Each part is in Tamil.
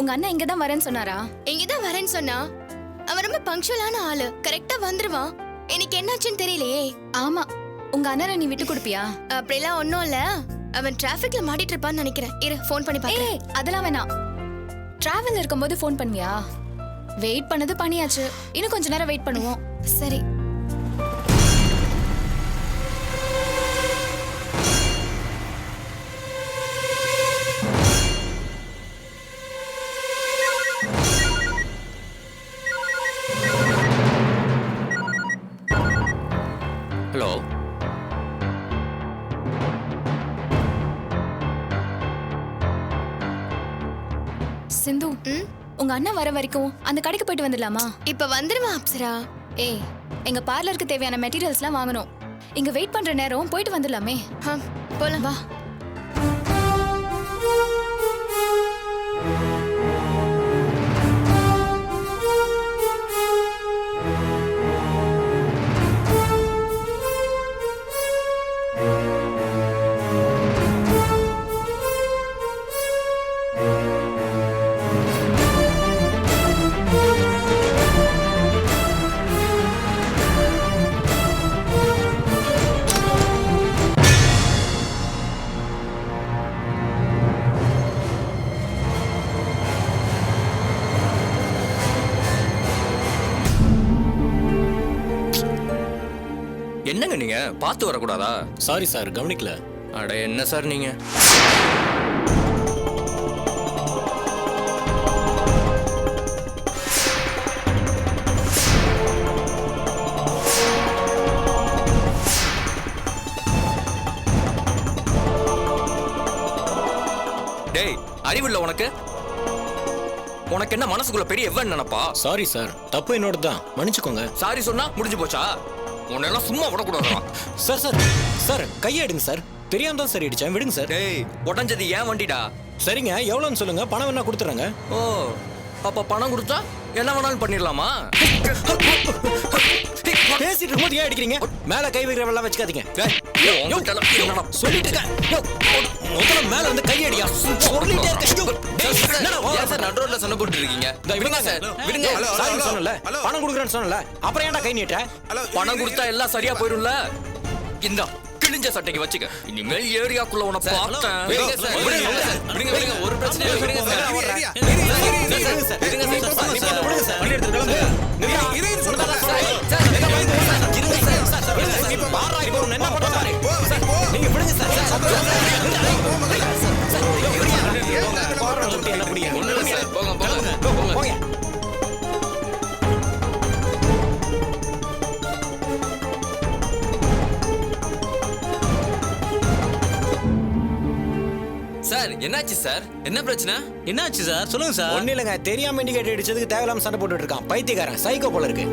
உங்க அண்ணன் இங்க தான் வரேன்னு சொன்னாரா? இங்கதான் வரேன்னு சொன்னா. அவன் ரொம்ப பங்க்சுவலான ஆளு, கரெக்டா வந்துருவான். எனக்கு என்னாச்சுன்னு தெரியலையே. ஆமா, உங்க அண்ணனை நீ விட்டு கொடுப்பியா? அப்படிலாம் ஒண்ணும் இல்ல. அவன் டிராபிக்ல மாட்டிட்டு இருப்பான்னு நினைக்கிறேன். இரு, ஃபோன் பண்ணி பாக்கிறேன். ஏய், அதெல்லாம் வேணாம். டிராவல் இருக்கும்போது ஃபோன் பண்ணுவியா? வெயிட் பண்ணது பண்ணியாச்சு, இன்னும் கொஞ்ச நேரம் வெயிட் பண்ணுவோம். சரி. ஹலோ. சிந்து, உங்க அண்ணன் வர வரைக்கும் அந்த கடைக்கு போயிட்டு வந்துடலாமா? இப்ப வந்துருவான் அப்சரா. ஏய், எங்க பார்லருக்கு தேவையான மெட்டீரியல்ஸ்லாம் வாங்கணும். இங்க வெயிட் பண்ற நேரம் போயிட்டு வந்துடலாமே. போலாம். வா. என்னங்க நீங்க பார்த்து வரக்கூடாதா? சாரி சார், கவனிக்கல. அட என்ன சார் நீங்க? டேய், அறிவில்ல உனக்கு? உனக்கு என்ன மனசுக்குள்ள பெரிய எவன் நினைப்பா? சாரி சார், தப்பு என்னோட தான், மன்னிச்சுக்கோங்க. சாரி சொன்னா முடிஞ்சு போச்சா? உன்னெல்லாம் சும்மா விடக்கூடாதா? சார் சார் சார், கையை எடுங்க சார். தெரியாம தான் சார் இடிச்சேன், விடுங்க சார். டேய், உடஞ்சது ஏன் வண்டிடா? சரிங்க, எவ்வளோன்னு சொல்லுங்க, பணம் வேணா கொடுத்துறேங்க. ஓ, அப்ப பணம் கொடுத்தா என்ன வேணாலும் பண்ணிடலாமா? பேசிட்டு இருக்கும்போது ஏன் அடிக்கிறீங்க? மேல கை வைக்கிறவெல்லாம் வச்சுக்காதீங்க. சொல்லிட்டு இருக்கேன். முதல்ல மேல வந்து கை அடியா. சொல்லிட்டே இருக்கேன். நடுரோட்ல சண்டை போட்டு இருக்கீங்க. விடுங்க சார், விடுங்க. சாரி சொன்னல, பணம் கொடுக்குறேன்னு சொன்னல, அப்புறம் ஏன்டா கை நீட்ட? பணம் கொடுத்தா எல்லாம் சரியா போயிரும்ல. இந்த கிழிஞ்ச சட்டைக்கு வச்சுக்க. இனிமேல் ஏரியாக்குள்ள உன பார்த்தேன். விடுங்க சார், விடுங்க சார், விடுங்க, விடுங்க. ஒரு பிரச்சனை இல்லை, விடுங்க சார். விடுங்க சார், விடுங்க சார். வண்டி எடுத்து கிளம்பு. என்ன பண்றாரு? நீங்க விடுங்க சார். என்ன புரியுங்க? ஒண்ணும் இல்லை சார், போங்க, போங்க, போங்க. சார், என்னாச்சு சார்? என்ன பிரச்சனை? என்னாச்சு சார்? சொல்லுங்க சார். ஒண்ணு இல்லைங்க, தெரியாம இண்டிகேட்டர் அடிச்சதுக்கு தேவையில்லாம சண்டை போட்டுட்டு இருக்கான். பைத்தியக்காரன், சைக்கோ போல இருக்கு.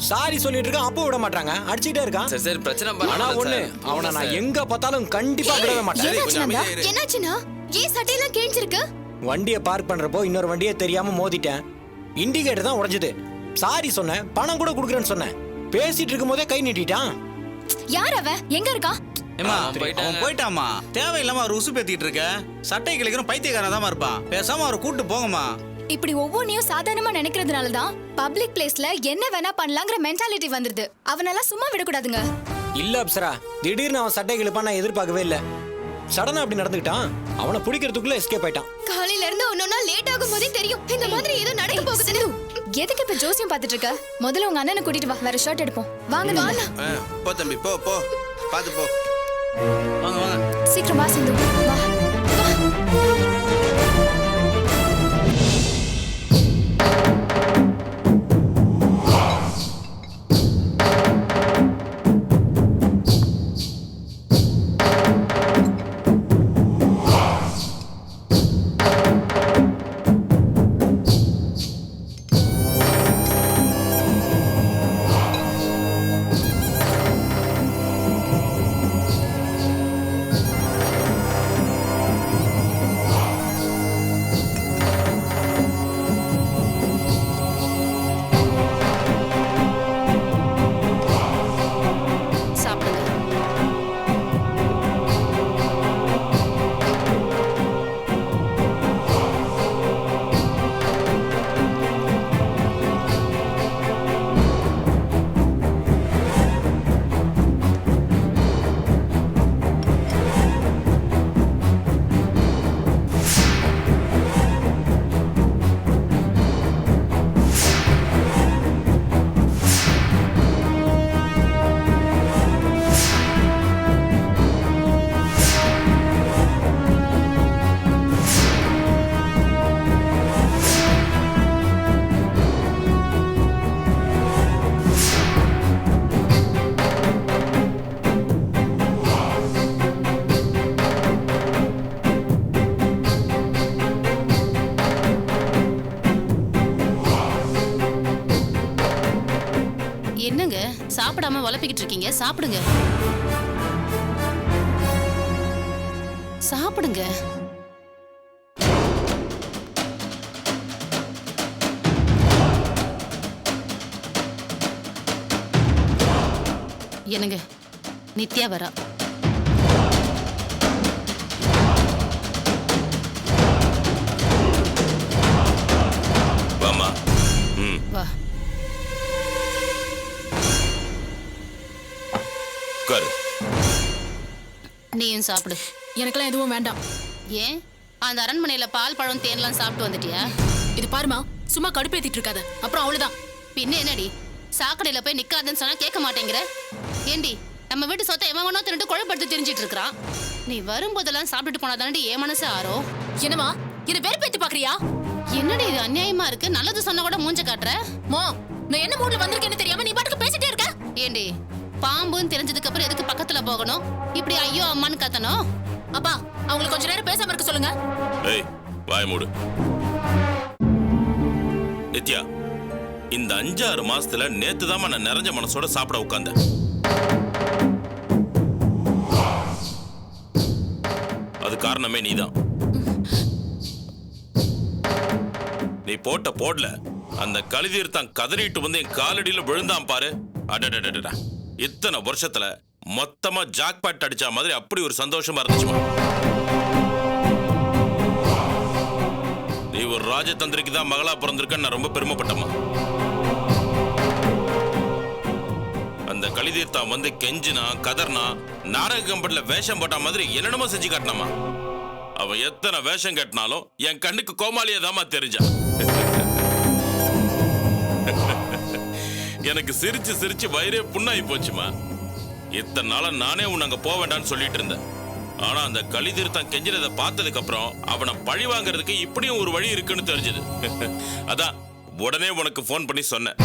சாரி சொல்லிட்டு இருக்கான், அப்போ விட மாட்டாங்க, அடிச்சுட்டே இருக்கான். சரி சரி, பிரச்சனை ஆனா ஒண்ணு, அவனை நான் எங்க பார்த்தாலும் கண்டிப்பா விடவே மாட்டேன். என்னாச்சுன்னா? ஏன் சட்டையெல்லாம் கிழிஞ்சிருக்கு? வண்டியை பார்க் பண்றப்போ இன்னொரு வண்டியை தெரியாம மோதிட்டேன். இண்டிகேட்டர் தான் உடைஞ்சது. சாரி சொன்னேன், பணம் கூட கொடுக்குறேன்னு சொன்னேன். பேசிட்டு இருக்கும் போதே கை நீட்டிட்டான். யார் அவன்? எங்க இருக்கான்? ஏமா, அவன் போயிட்டாமா. தேவையில்லாம அவர் உசு பேத்திட்டு இருக்க. சட்டை கிழிக்கிறோம், பைத்தியக்காரன் தான் இருப்பான். பேசாம அவரை கூட்டு போங்கம்மா. இப்படி ஒவ்வொன்றையும் சாதாரணமா நினைக்கிறதுனால தான் பப்ளிக் பிளேஸ்ல என்ன வேணா பண்ணலாங்கிற மென்டாலிட்டி வந்துருது. அவனெல்லாம் சும்மா விடக்கூடாதுங்க. இல்ல அப்சரா, திடீர்னு அவன் சட்டை கிழிப்பான் நான் எதிர்பார்க்கவே இல்ல. சடனா அப்படி நடந்துக்கிட்டான். அவனை பிடிக்கிறதுக்குள்ள எஸ்கேப் ஆயிட்டான். காலையில இருந்து ஒன்னொன்னா லேட் ஆகும் போதே தெரியும் இந்த மாதிரி ஏதோ நடக்க போகுதுன்னு. எதுக்கு இப்ப ஜோசியம் பார்த்துட்டு இருக்க? முதல்ல உங்க அண்ணனை கூட்டிட்டு வா, வேற ஷர்ட் எடுப்போம். வாங்க வாங்க. போ தம்பி, போ போ, பாத்து போ. வாங்க வாங்க. சீக்கிரம் வா சிந்து, வா வா. என்னங்க சாப்பிடாம வளப்பிக்கிட்டு இருக்கீங்க? சாப்பிடுங்க சாப்பிடுங்க. என்னங்க நித்யா வரா. வாமா. ம். வா. உட்காரு. நீயும் சாப்பிடு. எனக்கெல்லாம் எதுவும் வேண்டாம். ஏன் அந்த அரண்மனையில பால் பழம் தேன்லாம் சாப்பிட்டு வந்துட்டியா? இது பாருமா, சும்மா கடுப்பேத்திட்டு இருக்காத, அப்புறம் அவ்வளவுதான். பின்ன என்னடி சாக்கடையில போய் நிக்காதுன்னு சொன்னா கேட்க மாட்டேங்கிற? ஏண்டி நம்ம வீட்டு சொத்தை எவன் வேணா தின்னுட்டு குழப்படுத்து தெரிஞ்சிட்டு இருக்கான். நீ வரும்போதெல்லாம் சாப்பிட்டுட்டு போனாதானடி என் மனசு ஆறும். என்னமா இதை வெறுப்பேத்தி பாக்குறியா? என்னடி இது அநியாயமா இருக்கு? நல்லது சொன்னா கூட மூஞ்ச காட்டுற. மா, நான் என்ன மூட்ல வந்திருக்கேன்னு தெரியாம நீ பாட்டுக்கு பேசிட்டே இருக்க. ஏண்டி பாம்புன்னு தெரிஞ்சதுக்கு அப்புறம் எதுக்கு பக்கத்துல போகணும்? இப்படி ஐயோ அம்மான்னு கத்தணும்? அப்பா, அவங்களுக்கு கொஞ்ச நேரம் பேசாம இருக்க சொல்லுங்க. ஏய், வாய மூடு. நித்யா, இந்த 5-6 மாசத்துல நேத்துதான் நான் நிறைஞ்ச மனசோட சாப்பிட உட்கார்ந்தேன். அது காரணமே நீதான். நீ போட்ட போடல அந்த கலிதீர்த்தான் கதறிட்டு வந்து என் காலடியில விழுந்தான் பாரு. அடடடடடா, இத்தனை வருஷத்துல மொத்தமா ஜாக்பாட் அடிச்ச மாதிரி அப்படி ஒரு சந்தோஷமா இருந்துச்சுமா. நீ ஒரு ராஜதந்திரிக்கு தான் மகளா பிறந்திருக்க நான் ரொம்ப பெருமைப்பட்டமா. அந்த கலிதீர்த்தான் வந்து கெஞ்சினா கதர்னா நாடக கம்பெனில வேஷம் போட்ட மாதிரி என்னென்னமோ செஞ்சு காட்டினாமா. அவன் எத்தனை வேஷம் கட்டினாலும் என் கண்ணுக்கு கோமாளியா தாமா தெரிஞ்சான். எனக்கு சிரிச்சு சிரிச்சு வயிறே புண்ணாகி போச்சுமா. இத்தனை நாளா நானே உன்னை அங்க போக வேண்டாம்னு சொல்லிட்டு இருந்தேன். ஆனா அந்த கலிதீர்த்தம் கெஞ்சினதை பார்த்ததுக்கு அப்புறம் அவனை பழி வாங்குறதுக்கு இப்படியும் ஒரு வழி இருக்குன்னு தெரிஞ்சது. அதான் உடனே உனக்கு போன் பண்ணி சொன்னேன்.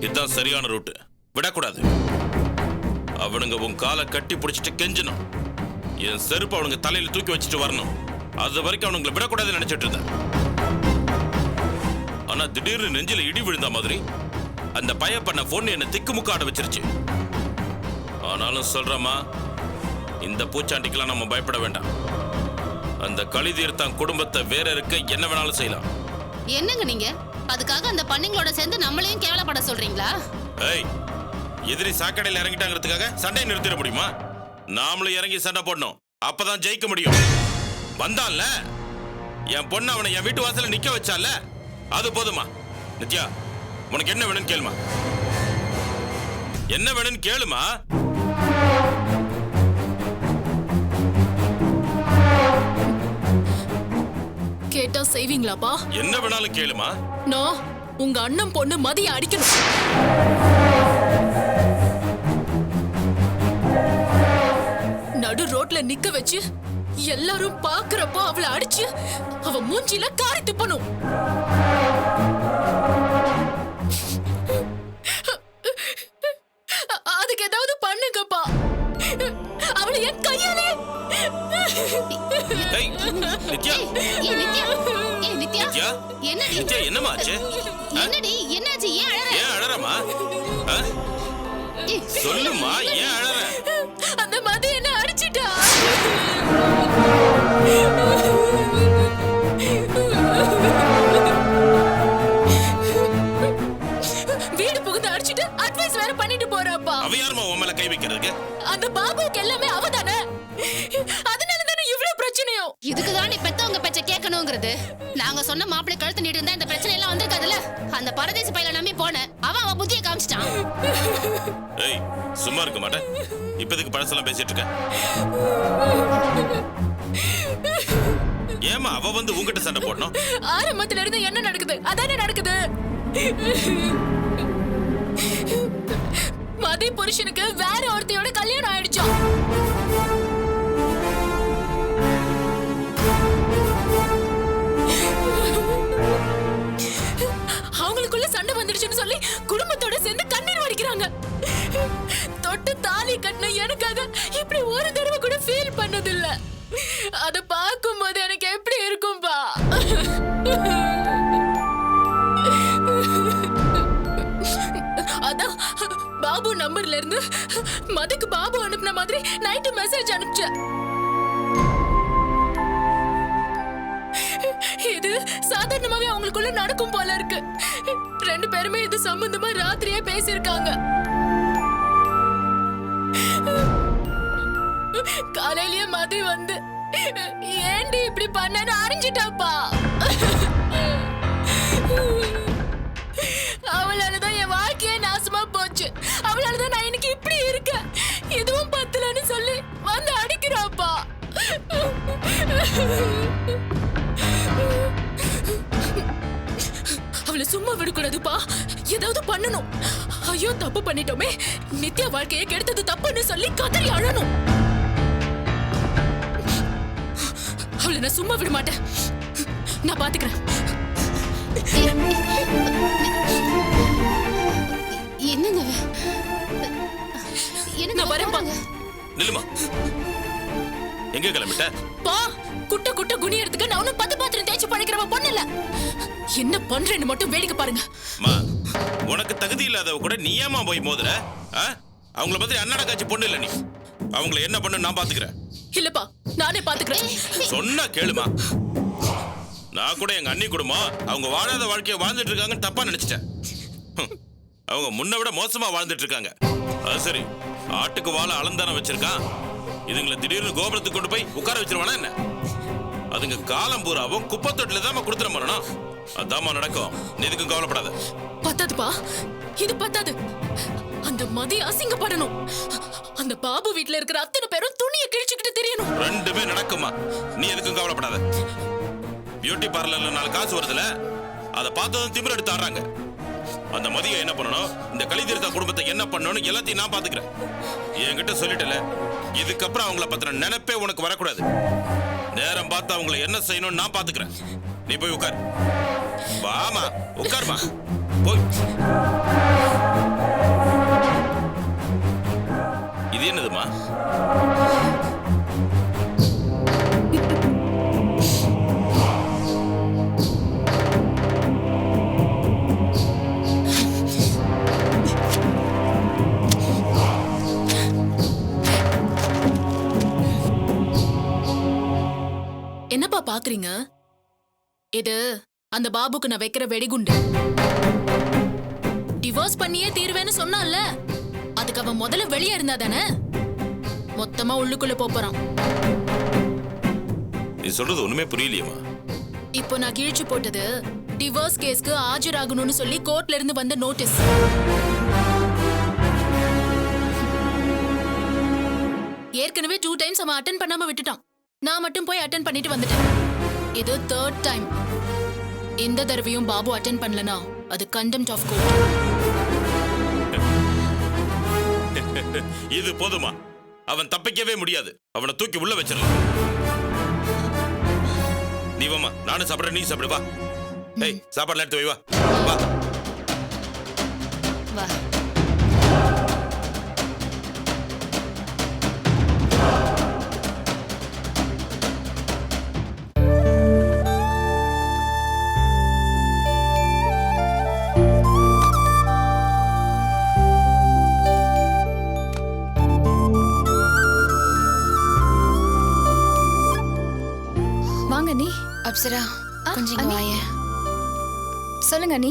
இதுதான் சரியான ரூட்டு. விடக்கூடாது. அவனுங்க உன் காலை கட்டி பிடிச்சிட்டு கெஞ்சணும். என் செருப்பு அவனுங்க தலையில தூக்கி வச்சுட்டு வரணும். அது வரைக்கும் அவனுங்களை விடக்கூடாதுன்னு நினைச்சிட்டு இருந்தேன். ஆனா திடீர்னு நெஞ்சில இடி விழுந்த மாதிரி அந்த பைய பண்ண பொண்ணு என்ன திக்குமுக்காட வச்சிருச்சு. ஆனாலும் சொல்றமா, இந்த பூச்சாண்டிக்கெல்லாம் நம்ம பயப்பட வேண்டாம். அந்த கலிதீர்த்தான் குடும்பத்தை வேற இருக்க என்ன வேணாலும் செய்யலாம். என்னங்க நீங்க அதுக்காக அந்த பண்ணிங்களோட சேர்ந்து நம்மளையும் கேவலப்பட சொல்றீங்களா? ஏய், எதிரி சாக்கடையில் இறங்கிட்டாங்கிறதுக்காக சண்டையை நிறுத்திட முடியுமா? நாமளும் இறங்கி சண்டை போடணும். அப்பதான் ஜெயிக்க முடியும். வந்தான்ல என் பொண்ணு, அவனை என் வீட்டு வாசல்ல நிக்க வச்சால, அது போதுமா. நித்யா, உனக்கு என்ன வேணும்னு கேளுமா. என்ன வேணும்னு கேளுமா. கேட்டா செய்வீங்களாப்பா? என்ன வேணாலும் கேளுமா. நான் உங்க அண்ணன் பொண்ணு மதிய அடிக்கணும். நடு ரோட்ல நிக்க வச்சு எல்லாரும் பாக்குறப்போ அவளை அடிச்சு அவ மூஞ்சில காரி துப்பணும். அதுக்கு ஏதாவது பண்ணுங்கப்பா. அவளை என் கையாலே. ஏய், நித்யா. ஏய் நித்யா, ஏய் நித்யா, நித்யா, என்னடி நித்யா, என்னம்மா ஆச்சு? என்னடி என்னாச்சு? ஏன் அழற? ஏன் அழறமா? ஏய், சொல்லுமா, ஏன் அழற? அந்த மதி என்ன அடிச்சிட்டா. வீடு புகுந்து அடிச்சிட்டு அட்வைஸ் வேற பண்ணிட்டு போறாப்பா. அவ யாருமா உன் மேல கை வைக்கிறதுக்கு? அந்த பாபுக்கு எல்லாமே அவதானே. அதனால தானே இவ்வளவு பிரச்சனையும். இதுக்குதான் நீ பெத்தவங்க பேச்ச கேட்கணுங்கிறது. நாங்க சொன்ன மாப்பிள்ளை கழுத்து நீட்டு இருந்தா இந்த பிரச்சனை எல்லாம் வந்திருக்காதுல்ல. அந்த பரதேசி பையல நம்பி போனேன். அவன் புத்தியை காமிச்சிட்டான். ஏய், சும்மா இருக்க மாட்டேன். இப்ப எதுக்கு பழசெல்லாம் பேசிட்டு இருக்க? ஏமா அவ வந்து உங்ககிட்ட சண்டை போடணும்? ஆரம்பத்துல இருந்து என்ன நடக்குது அதானே நடக்குது. மதி புருஷனுக்கு வேற ஒருத்தையோட கல்யாணம் ஆயிடுச்சா. அவங்களுக்குள்ள சண்டை வந்துடுச்சுன்னு சொல்லி குடும்பத்தோட சேர்ந்து கண்ணீர் வடிக்கிறாங்க. தாலி கட்டின எனக்காக இப்படி ஒரு தடவை கூட ஃபீல் பண்ணதில்ல. அத பார்க்கும்போது எனக்கு எப்படி இருக்கும்பா? அதான் பாபு நம்பர்ல இருந்து மதுக்கு பாபு அனுப்புன மாதிரி நைட்டு மெசேஜ் அனுப்பிச்சேன். இது சாதாரணமாவே அவங்களுக்குள்ள நடக்கும் போல இருக்கு. ரெண்டு பேருமே இது சம்பந்தமா ராத்திரியே பேசியிருக்காங்க. காலையிலேயே மதி வந்து ஏண்டி இப்படி பண்ணன்னு அறிஞ்சிட்டாப்பா. அவளாலதான் என் வாழ்க்கையே நாசமா போச்சு. அவளாலதான் நான் இன்னைக்கு இப்படி இருக்கேன். எதுவும் பத்தலன்னு சொல்லி வந்து அடிக்கிறாப்பா. அவளை சும்மா விடக்கூடாதுப்பா, ஏதாவது பண்ணணும். ஐயோ தப்பு பண்ணிட்டோமே, நித்யா வாழ்க்கையை கெடுத்தது தப்புன்னு சொல்லி கதறி அழணும். அவளை நான் சும்மா விட மாட்டேன். நான் பாத்துக்கிறேன். என்னங்க நான் வரேன்ப்பா. நில்லுமா, எங்க கிளம்பிட்ட? பா, குட்ட குட்ட குனி எடுத்துக்க நான் ஒன்னும் பத்து பாத்திரம் தேய்ச்சி பழைக்கிறவ பொண்ணு இல்ல. என்ன பண்றேன்னு மட்டும் வேடிக்கை பாருங்க. மா, உனக்கு தகுதி இல்லாதவ கூட நீ ஏமா போய் மோதுற? அவங்கள பத்தி அண்ணாட காட்சி பொண்ணு இல்ல நீ. அவங்கள என்ன பண்ணு நான் பாத்துக்கிறேன். இல்லப்பா, நானே பாத்துக்கிறேன். சொன்னா கேளுமா. நான் கூட எங்க அண்ணி குடும்பம் அவங்க வாழாத வாழ்க்கைய வாழ்ந்துட்டு இருக்காங்கன்னு தப்பா நினைச்சிட்டேன். அவங்க முன்ன விட மோசமா வாழ்ந்துட்டு இருக்காங்க. அது சரி, ஆட்டுக்கு வாழ அளந்தான வச்சிருக்கான். இதுங்களை திடீர்னு கோபுரத்துக்கு கொண்டு போய் உட்கார வச்சிருவானா என்ன? அதுங்க காலம் பூராவும் குப்பை தொட்டில தான் கொடுத்துட மரணம். அதாம்மா நடக்கும். நீ இதுக்கும் கவலைப்படாத. பத்தாதுப்பா, இது பத்தாது. அந்த மதி அசிங்கப்படணும். அந்த பாபு வீட்ல இருக்கிற அத்தனை பேரும் துணியை கிழிச்சுக்கிட்டு தெரியணும். ரெண்டுமே நடக்குமா, நீ எதுக்கும் கவலைப்படாத. பியூட்டி பார்லர்ல 4 காசு வருதுல, அதை பார்த்ததும் திமிர் எடுத்து ஆடுறாங்க. அந்த மதியை என்ன பண்ணணும், இந்த கலிதீர்த்தா குடும்பத்தை என்ன பண்ணணும் எல்லாத்தையும் நான் பாத்துக்கிறேன். என்கிட்ட சொல்லிட்டல, இதுக்கப்புறம் அவங்கள பத்தின நினைப்பே உனக்கு வரக்கூடாது. நேரம் பார்த்து அவங்களை என்ன செய்யணும்னு நான் பாத்துக்கிறேன். நீ போய் உட்கார். வாமா, உட்காருமா, போய். இது என்னதுமா? என்னப்பா பாக்குறீங்க? இது அந்த பாபுக்கு நான் வைக்கிற வெடிகுண்டு. டிவோர்ஸ் பண்ணியே தீர்வேன்னு சொன்னான்ல, அதுக்கு அவன் முதல்ல வெளியே இருந்தா தானே மொத்தமா உள்ளுக்குள்ள போறான். நீ சொல்றது ஒண்ணுமே புரியலையேமா. இப்போ நான் கிழிச்சு போட்டது டிவோர்ஸ் கேஸ்க்கு ஆஜராகணும்னு சொல்லி கோர்ட்ல இருந்து வந்த நோட்டீஸ். ஏற்கனவே 2 டைம்ஸ் அவன் அட்டென்ட் பண்ணாம விட்டுட்டான். நான் மட்டும் போய் அட்டென்ட் பண்ணிட்டு வந்துட்டேன். இது 3rd டைம். இந்த தடவையும் பாபு அட்டென்ட் பண்ணலனா அது கண்டெம்ட் ஆஃப் கோர்ட். இது போதுமா? அவன் தப்பிக்கவே முடியாது. அவனை தூக்கி உள்ள வச்சிடலாம். நீ வாமா, நானும் சாப்பிடுறேன், நீ சாப்பிடு வா. ஏய், சாப்பாடுல எடுத்து வை வா. வா. வா. அப்சரா, கொஞ்சம் இங்க வாயே. சொல்லுங்க நீ.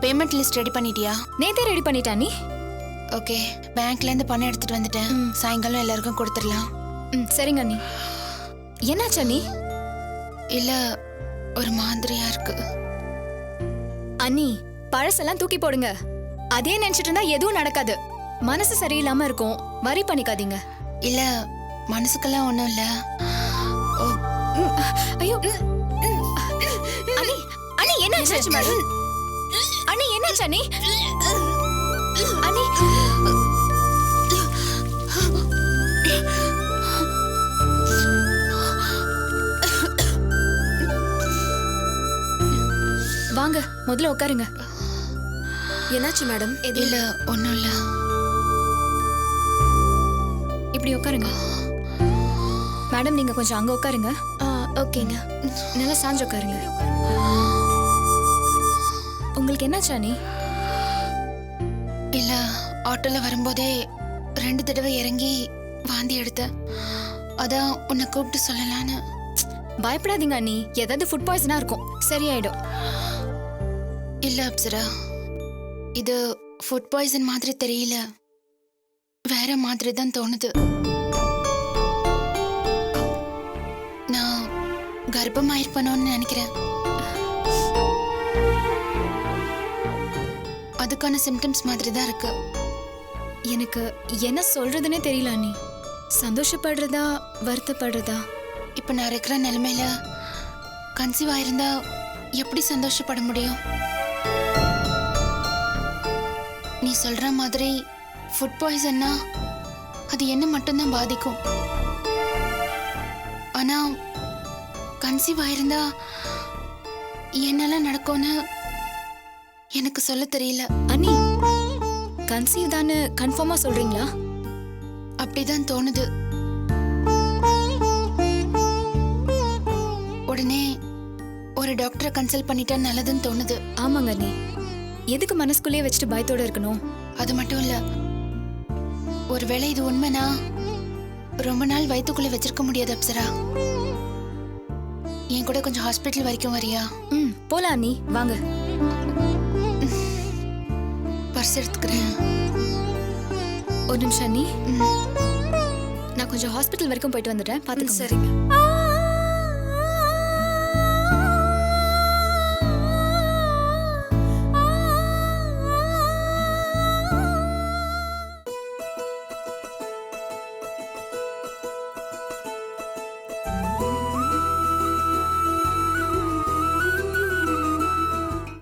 பேமெண்ட் லிஸ்ட் ரெடி பண்ணிட்டியா? நேத்தே ரெடி பண்ணிட்டா நீ? ஓகே, பேங்க்ல இருந்து பணம் எடுத்துட்டு வந்துட்டேன். சாயங்காலம் எல்லாருக்கும் கொடுத்துடலாம். சரிங்க நீ. என்னாச்சா நீ? இல்ல, ஒரு மாதிரியா இருக்கு. அண்ணி, பழசெல்லாம் தூக்கி போடுங்க. அதே நினைச்சிட்டு இருந்தா எதுவும் நடக்காது. மனசு சரியில்லாம இருக்கும். வரி பண்ணிக்காதீங்க. இல்ல, மனசுக்கெல்லாம் ஒண்ணும் இல்ல. ஐயோ அண்ணி, அண்ணி என்னாச்சு மேடம்? அண்ணி என்னாச்சு அண்ணி? அண்ணி வாங்க, முதல்ல உட்காருங்க. என்னாச்சு மேடம்? இல்ல, ஒண்ணும் இல்ல. இப்படி உட்காருங்க. மேடம் நீங்க கொஞ்சம் அங்க உட்காருங்க. ஓகேங்க. நல்லா சாஞ்சு உட்காருங்க. உங்களுக்கு என்னாச்சு அனி? இல்ல, ஆட்டோல வரும்போதே 2 தடவை இறங்கி வாந்தி எடுத்தேன். அதான் உன்னை கூப்பிட்டு சொல்லலான்னு. பயப்படாதீங்க அனி, ஏதாவது ஃபுட் பாய்சனா இருக்கும், சரியாயிடும். இல்ல அப்சரா, இது ஃபுட் பாய்சன் மாதிரி தெரியல, வேற மாதிரி தான் தோணுது. நான் கர்ப்பமாயிருப்பனோன்னு நினைக்கிறேன். அதுக்கான சிம்டம்ஸ் மாதிரி தான் இருக்கு. எனக்கு என்ன சொல்றதுன்னே தெரியல அனி. சந்தோஷப்படுறதா வருத்தப்படுறதா? இப்ப நான் இருக்கிற நிலைமையில கன்சீவ் ஆயிருந்தா எப்படி சந்தோஷப்பட முடியும்? நீ சொல்ற மாதிரி ஃபுட் பாய்சன்னா அது என்ன மட்டும்தான் பாதிக்கும். ஆனா கன்சீவ் ஆயிருந்தா என்னெல்லாம் நடக்கும்னு எனக்கு சொல்ல தெரியல. அனி கன்சீவ் தானே கன்ஃபார்மா சொல்றீங்களா? அப்படிதான் தோணுது. உடனே ஒரு டாக்டரை கன்சல்ட் பண்ணிட்டா நல்லதுன்னு தோணுது. ஆமாங்க அனி, எதுக்கு மனசுக்குள்ளேயே வச்சுட்டு பயத்தோட இருக்கணும்? அது மட்டும் இல்ல, ஒருவேளை இது உண்மைனா ரொம்ப நாள் வயித்துக்குள்ள வச்சிருக்க முடியாது அப்சரா. என் கூட கொஞ்சம் ஹாஸ்பிட்டல் வரைக்கும் வரியா? போலாம் அனி, வாங்க. பர்ஸ் எடுத்துக்கிறேன். ஒரு நிமிஷம் அனி, நான் கொஞ்சம் ஹாஸ்பிட்டல் வரைக்கும் போயிட்டு வந்துட்டேன், பாத்துக்கோங்க. சரிங்க.